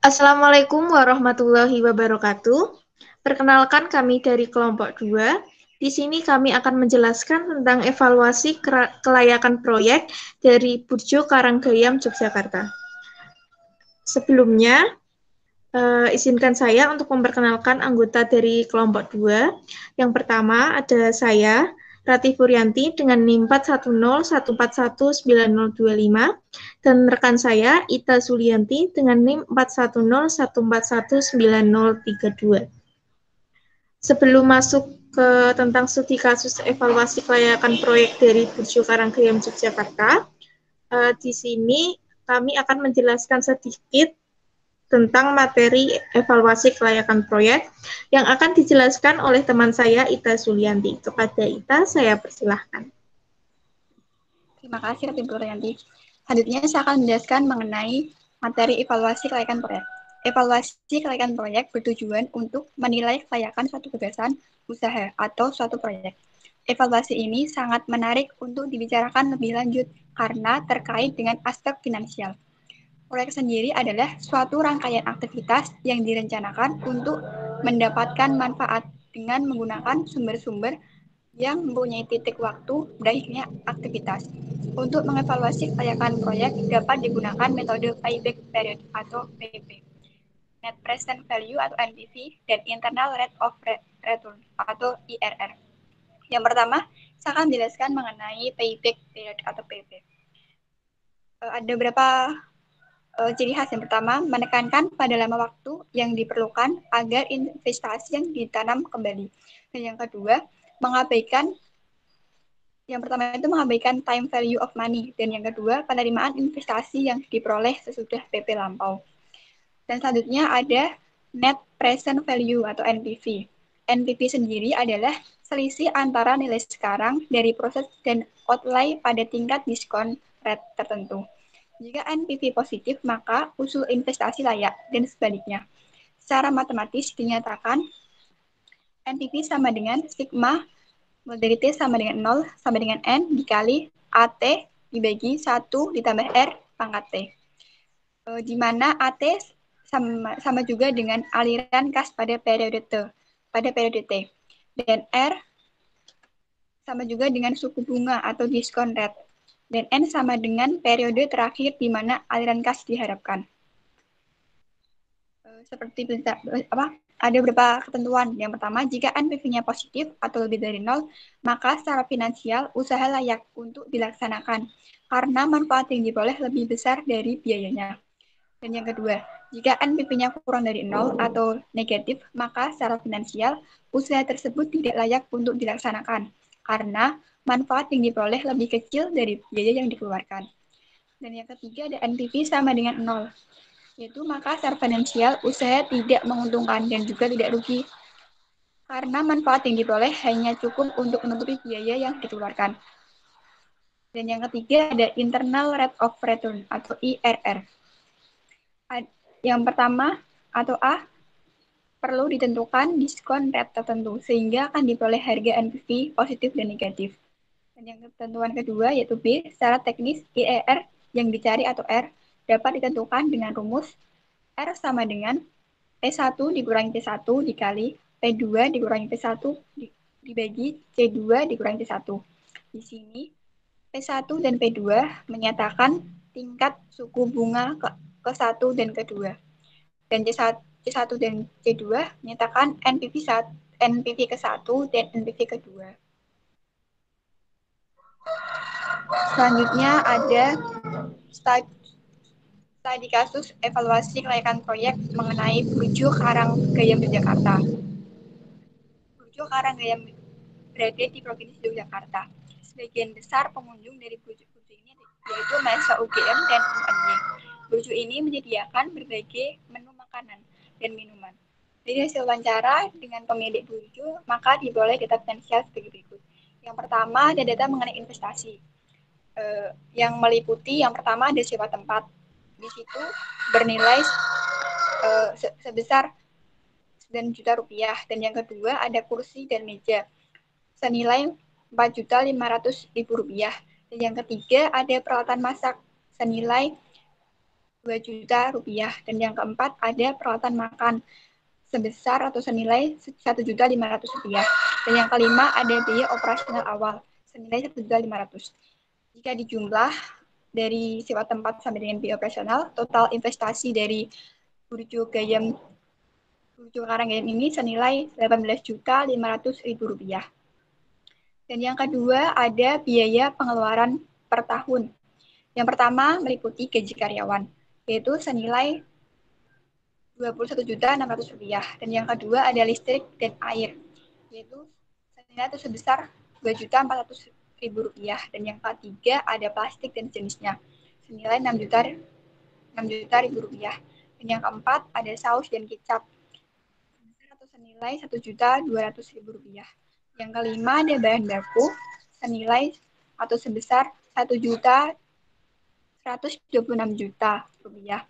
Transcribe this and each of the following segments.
Assalamualaikum warahmatullahi wabarakatuh. Perkenalkan kami dari kelompok 2. Di sini kami akan menjelaskan tentang evaluasi kelayakan proyek dari Burjo Karanggayam, Yogyakarta. Sebelumnya, izinkan saya untuk memperkenalkan anggota dari kelompok 2. Yang pertama ada saya, Ratih Puryanti dengan NIM 410141925 dan rekan saya Ita Sulianti dengan NIM 410141932. Sebelum masuk ke tentang studi kasus evaluasi kelayakan proyek dari Burjo Karanggayam Yogyakarta, di sini kami akan menjelaskan sedikit tentang materi evaluasi kelayakan proyek yang akan dijelaskan oleh teman saya Ita Sulianti. Kepada Ita, saya persilahkan. Terima kasih, Ratih Puryanti. Selanjutnya, saya akan menjelaskan mengenai materi evaluasi kelayakan proyek. Evaluasi kelayakan proyek bertujuan untuk menilai kelayakan suatu gagasan, usaha, atau suatu proyek. Evaluasi ini sangat menarik untuk dibicarakan lebih lanjut karena terkait dengan aspek finansial. Proyek sendiri adalah suatu rangkaian aktivitas yang direncanakan untuk mendapatkan manfaat dengan menggunakan sumber-sumber yang mempunyai titik waktu berakhirnya aktivitas. Untuk mengevaluasi kelayakan proyek dapat digunakan metode payback period atau PP, Net Present Value atau NPV, dan Internal Rate of Return atau IRR. Yang pertama, saya akan menjelaskan mengenai payback period atau PP. Ada beberapa ciri khas. Yang pertama, menekankan pada lama waktu yang diperlukan agar investasi yang ditanam kembali. Dan yang kedua, yang pertama itu mengabaikan time value of money, dan yang kedua penerimaan investasi yang diperoleh sesudah PP lampau. Dan selanjutnya ada net present value atau NPV. NPV sendiri adalah selisih antara nilai sekarang dari proses dan outlay pada tingkat diskon rate tertentu. Jika NPV positif, maka usul investasi layak, dan sebaliknya. Secara matematis dinyatakan NPV sama dengan sigma dari T sama dengan 0 sama dengan N dikali AT dibagi 1 ditambah R pangkat T. Di mana AT sama juga dengan aliran kas pada periode T. Dan R sama juga dengan suku bunga atau diskon rate. Dan N sama dengan periode terakhir di mana aliran kas diharapkan. Seperti ada beberapa ketentuan. Yang pertama, jika NPV-nya positif atau lebih dari 0, maka secara finansial usaha layak untuk dilaksanakan karena manfaat yang diperoleh lebih besar dari biayanya. Dan yang kedua, jika NPV-nya kurang dari 0 atau negatif, maka secara finansial usaha tersebut tidak layak untuk dilaksanakan karena manfaat yang diperoleh lebih kecil dari biaya yang dikeluarkan. Dan yang ketiga, ada NPV sama dengan 0. Yaitu maka secara finansial usaha tidak menguntungkan dan juga tidak rugi karena manfaat yang diperoleh hanya cukup untuk menutupi biaya yang dikeluarkan. Dan yang ketiga ada internal rate of return atau IRR. Yang pertama atau A, perlu ditentukan diskon rate tertentu sehingga akan diperoleh harga NPV positif dan negatif. Dan yang ketentuan kedua yaitu B, secara teknis IRR yang dicari atau R dapat ditentukan dengan rumus R sama dengan P1 dikurangi P1 dikali P2 dikurangi P1 dibagi C2 dikurangi P1. Di sini P1 dan P2 menyatakan tingkat suku bunga ke-1 dan ke-2. Dan C1 dan C2 menyatakan NPV ke-1 dan NPV ke-2. Selanjutnya ada studi kasus evaluasi kelayakan proyek mengenai Burjo Karanggayam Yogyakarta. Burjo Karanggayam berada di Provinsi Yogyakarta. Sebagian besar pengunjung dari burjo ini yaitu mahasiswa UGM dan UNY. Burjo ini menyediakan berbagai menu makanan dan minuman. Dari hasil wawancara dengan pemilik burjo, maka diperoleh data finansial sebagai berikut. Yang pertama ada data mengenai investasi. Yang meliputi yang pertama ada sewa tempat. Di situ bernilai sebesar 9 juta rupiah. Dan yang kedua ada kursi dan meja senilai 4.500.000 rupiah. Dan yang ketiga ada peralatan masak senilai 2 juta rupiah. Dan yang keempat ada peralatan makan sebesar atau senilai 1.500.000 rupiah. Dan yang kelima ada biaya operasional awal senilai 1.500.000. Jika dijumlah dari sewa tempat sampai dengan biaya operasional, total investasi dari Burjo Karanggayam ini senilai 18.500.000 rupiah. Dan yang kedua ada biaya pengeluaran per tahun. Yang pertama meliputi gaji karyawan, yaitu senilai 21.600.000 rupiah. Dan yang kedua ada listrik dan air, yaitu senilai atau sebesar 2.400.000 rupiah. Dan yang ketiga ada plastik dan jenisnya, senilai 6 juta rupiah. Dan yang keempat ada saus dan kecap, atau senilai 1.200.000 rupiah. Yang kelima ada bahan baku senilai atau sebesar 1.126.000 rupiah.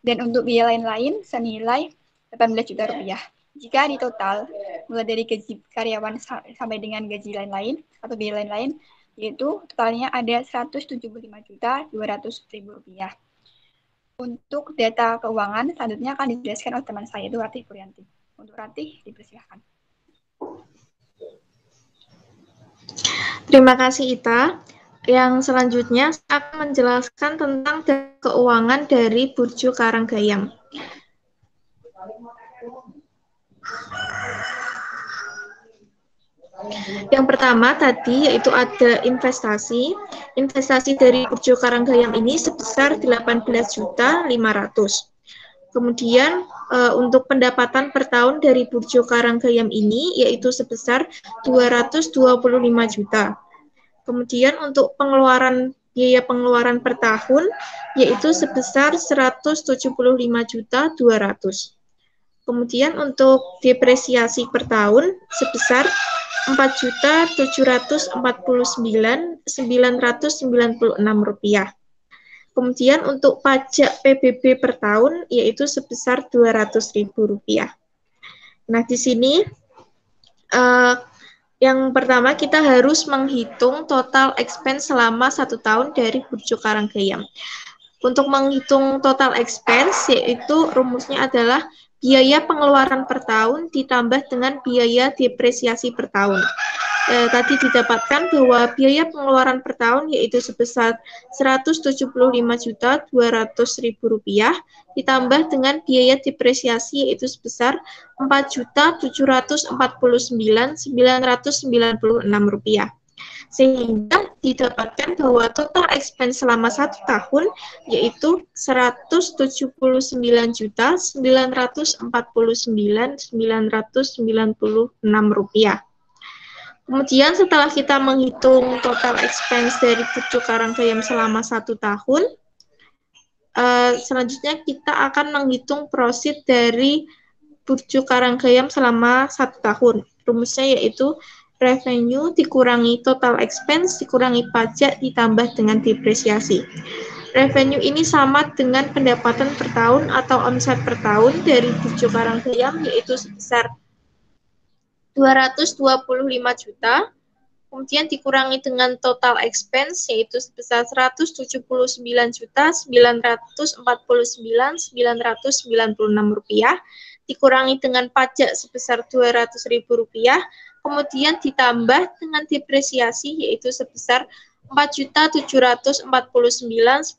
Dan untuk biaya lain-lain senilai 18 juta rupiah. Jika di total, mulai dari gaji karyawan sampai dengan gaji lain-lain atau biaya lain-lain, yaitu totalnya ada 175.200.000 rupiah. Untuk data keuangan, selanjutnya akan dijelaskan oleh teman saya, itu Ratih Puryanti. Untuk Ratih, dipersilakan. Terima kasih, Ita. Yang selanjutnya akan menjelaskan tentang keuangan dari Burjo Karanggayam. Yang pertama tadi yaitu ada investasi. Investasi dari Burjo Karanggayam ini sebesar 18.500.000. Kemudian untuk pendapatan per tahun dari Burjo Karanggayam ini yaitu sebesar 225 juta. Kemudian untuk biaya pengeluaran per tahun yaitu sebesar 175.200.000. Kemudian untuk depresiasi per tahun sebesar 4.749.996 rupiah. Kemudian untuk pajak PBB per tahun yaitu sebesar 200.000 rupiah. Nah, di sini yang pertama kita harus menghitung total expense selama 1 tahun dari Burjo Karanggayam. Untuk menghitung total expense yaitu rumusnya adalah biaya pengeluaran per tahun ditambah dengan biaya depresiasi per tahun. Tadi didapatkan bahwa biaya pengeluaran per tahun yaitu sebesar 175.200.000 rupiah ditambah dengan biaya depresiasi yaitu sebesar 4.749.996 rupiah. Sehingga didapatkan bahwa total expense selama 1 tahun yaitu 179.949.996 rupiah. Kemudian setelah kita menghitung total expense dari Burjo Karanggayam selama 1 tahun, selanjutnya kita akan menghitung profit dari Burjo Karanggayam selama 1 tahun. Rumusnya yaitu revenue dikurangi total expense dikurangi pajak ditambah dengan depresiasi. Revenue ini sama dengan pendapatan per tahun atau omset per tahun dari Burjo Karanggayam yaitu sebesar 225 juta, kemudian dikurangi dengan total expense yaitu sebesar 179.949.996 rupiah, dikurangi dengan pajak sebesar 200.000 rupiah, kemudian ditambah dengan depresiasi yaitu sebesar 4.749.996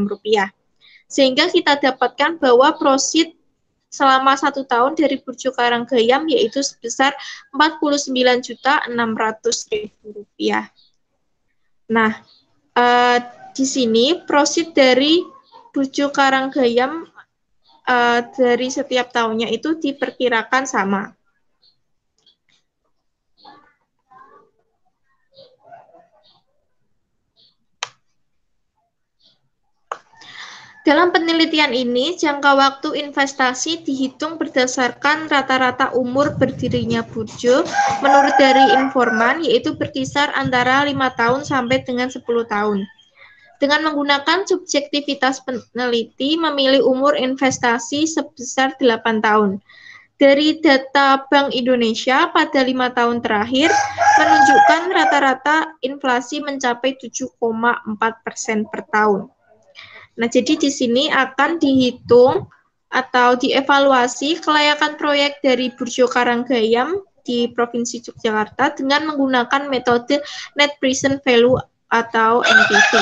rupiah. Sehingga kita dapatkan bahwa profit selama 1 tahun dari Burjo Karanggayam yaitu sebesar 49.600.000 rupiah. Nah, di sini profit dari Burjo Karanggayam dari setiap tahunnya itu diperkirakan sama. Dalam penelitian ini, jangka waktu investasi dihitung berdasarkan rata-rata umur berdirinya Burjo menurut dari informan, yaitu berkisar antara 5 tahun sampai dengan 10 tahun. Dengan menggunakan subjektivitas peneliti memilih umur investasi sebesar 8 tahun. Dari data Bank Indonesia pada 5 tahun terakhir menunjukkan rata-rata inflasi mencapai 7,4% per tahun. Nah, jadi di sini akan dihitung atau dievaluasi kelayakan proyek dari Burjo Karanggayam di Provinsi Yogyakarta dengan menggunakan metode Net Present Value atau NPV.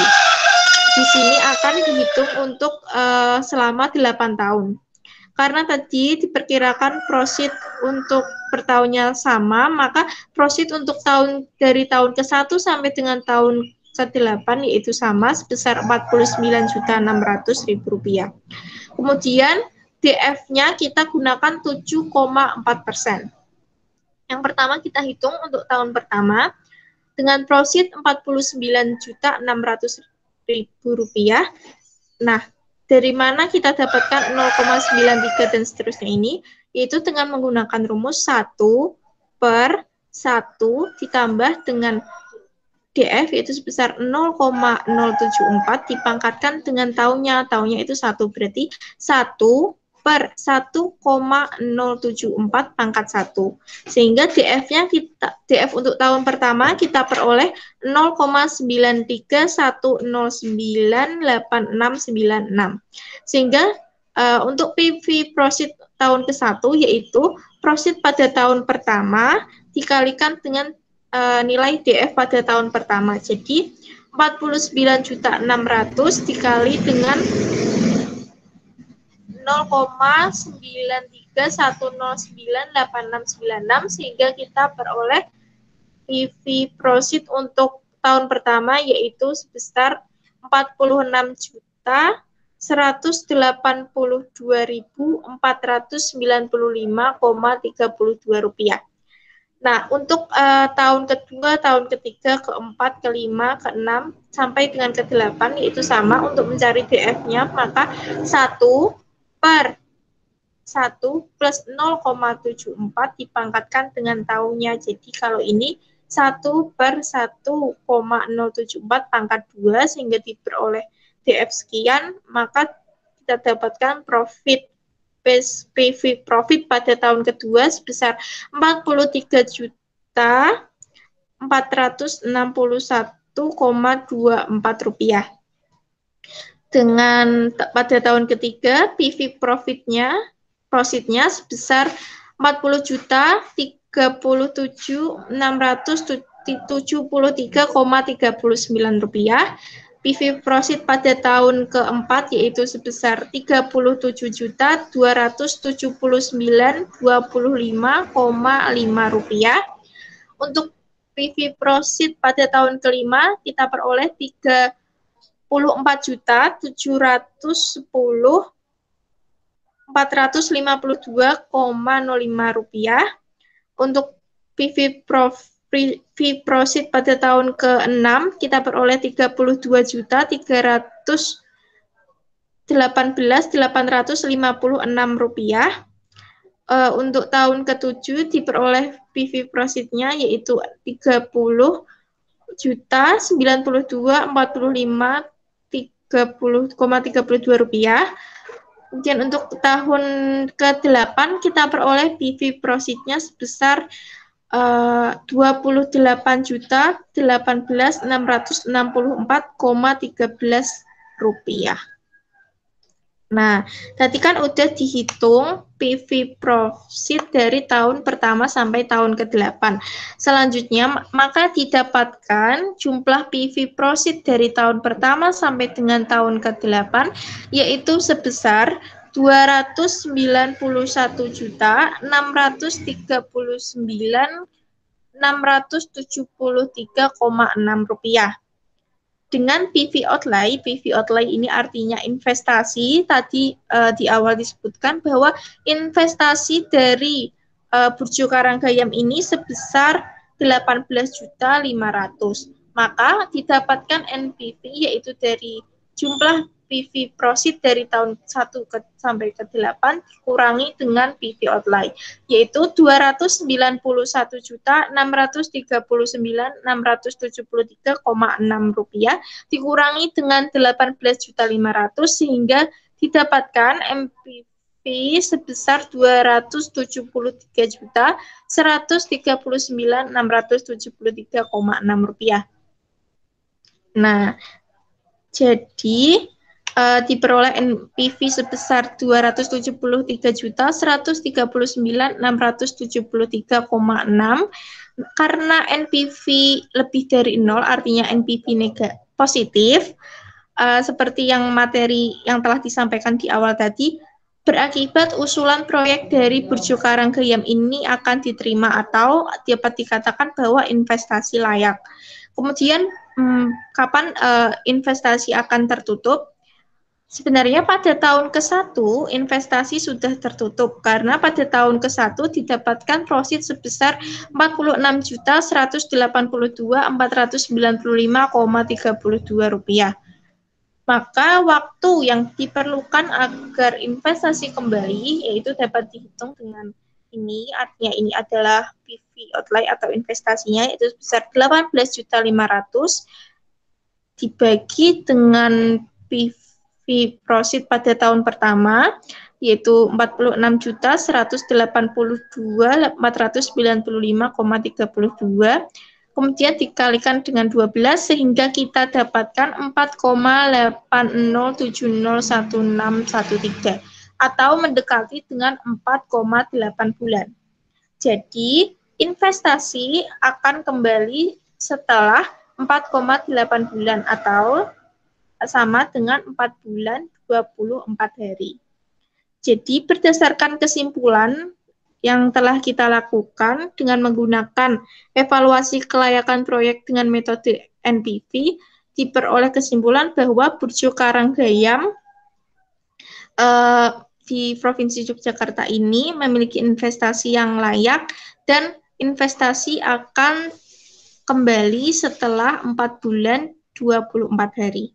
Di sini akan dihitung untuk selama 8 tahun. Karena tadi diperkirakan profit untuk per tahunnya sama, maka profit untuk dari tahun ke-1 sampai dengan tahun ke-8 yaitu sama sebesar Rp49.600.000. Kemudian DF-nya kita gunakan 7,4%. Yang pertama kita hitung untuk tahun pertama dengan profit Rp49.600.000. Nah, dari mana kita dapatkan 0,93 dan seterusnya ini? Yaitu dengan menggunakan rumus 1/1 ditambah dengan DF yaitu sebesar 0,074 dipangkatkan dengan tahunnya. Tahunnya itu 1, berarti 1/1,074 pangkat 1. Sehingga DF untuk tahun pertama kita peroleh 0,9310986696. Sehingga untuk PV profit tahun ke-1 yaitu profit pada tahun pertama dikalikan dengan nilai DF pada tahun pertama. Jadi 49.600 dikali dengan 0,9310986696 sehingga kita peroleh PV profit untuk tahun pertama yaitu sebesar 46.482.495,32 rupiah. Nah, untuk tahun kedua, tahun ketiga, keempat, kelima, keenam, sampai dengan ke-8, yaitu sama untuk mencari DF-nya, maka 1/1 plus 0,74 dipangkatkan dengan tahunnya. Jadi, kalau ini 1/1,074 pangkat 2, sehingga diperoleh DF sekian, maka kita dapatkan PV profit pada tahun kedua sebesar 43.461,24 rupiah. Dengan pada tahun ketiga PV profitnya sebesar 40.037.673,39 rupiah. PV profit pada tahun keempat yaitu sebesar 37.279,25,5 rupiah. Untuk PV profit pada tahun kelima kita peroleh 34.452,05 rupiah. Untuk PV profit pada tahun ke-6 kita peroleh 32.318.856 rupiah. Untuk tahun ke-7 diperoleh PV profitnya yaitu 30.092.45,32 rupiah. Kemudian untuk tahun ke-8 kita peroleh PV profitnya sebesar 28.018.664,13 rupiah. Nah, tadi kan udah dihitung PV profit dari tahun pertama sampai tahun ke-8. Selanjutnya, maka didapatkan jumlah PV profit dari tahun pertama sampai dengan tahun ke-8, yaitu sebesar 291.639.673,6 rupiah. Dengan PV outlay ini artinya investasi. Tadi di awal disebutkan bahwa investasi dari Burjo Karanggayam ini sebesar 18.500.000. Maka didapatkan NPV yaitu dari jumlah PV profit dari tahun 1 sampai ke 8 dikurangi dengan PV outlay yaitu 291.639.673,6 rupiah dikurangi dengan 18.500 sehingga didapatkan NPV sebesar 273.139.673,6 rupiah. Nah, jadi diperoleh NPV sebesar 273.139.673,6. Karena NPV lebih dari 0, artinya NPV positif, seperti yang materi yang telah disampaikan di awal tadi, berakibat usulan proyek dari Burjo Karanggayam ini akan diterima atau dapat dikatakan bahwa investasi layak. Kemudian, kapan investasi akan tertutup? Sebenarnya pada tahun ke-1 investasi sudah tertutup karena pada tahun ke-1 didapatkan prosit sebesar Rp46.182.495,32. Maka waktu yang diperlukan agar investasi kembali yaitu dapat dihitung dengan ini, artinya ini adalah PV outlay atau investasinya yaitu sebesar 18.500.000 dibagi dengan PV prosit pada tahun pertama yaitu 46.182.495,32, kemudian dikalikan dengan 12 sehingga kita dapatkan 4,80701613 atau mendekati dengan 4,8 bulan. Jadi investasi akan kembali setelah 4,8 bulan atau sama dengan 4 bulan 24 hari. Jadi berdasarkan kesimpulan yang telah kita lakukan dengan menggunakan evaluasi kelayakan proyek dengan metode NPV, diperoleh kesimpulan bahwa Burjo Karanggayam di Provinsi Yogyakarta ini memiliki investasi yang layak dan investasi akan kembali setelah 4 bulan 24 hari.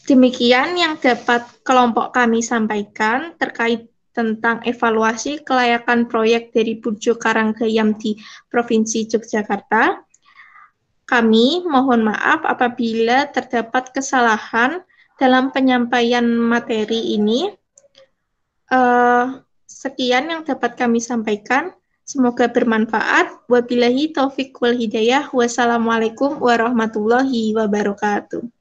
Demikian yang dapat kelompok kami sampaikan terkait tentang evaluasi kelayakan proyek dari Burjo Karanggayam di Provinsi Yogyakarta. Kami mohon maaf apabila terdapat kesalahan dalam penyampaian materi ini. Sekian yang dapat kami sampaikan. Semoga bermanfaat. Wabillahi taufiq wal hidayah. Wassalamualaikum warahmatullahi wabarakatuh.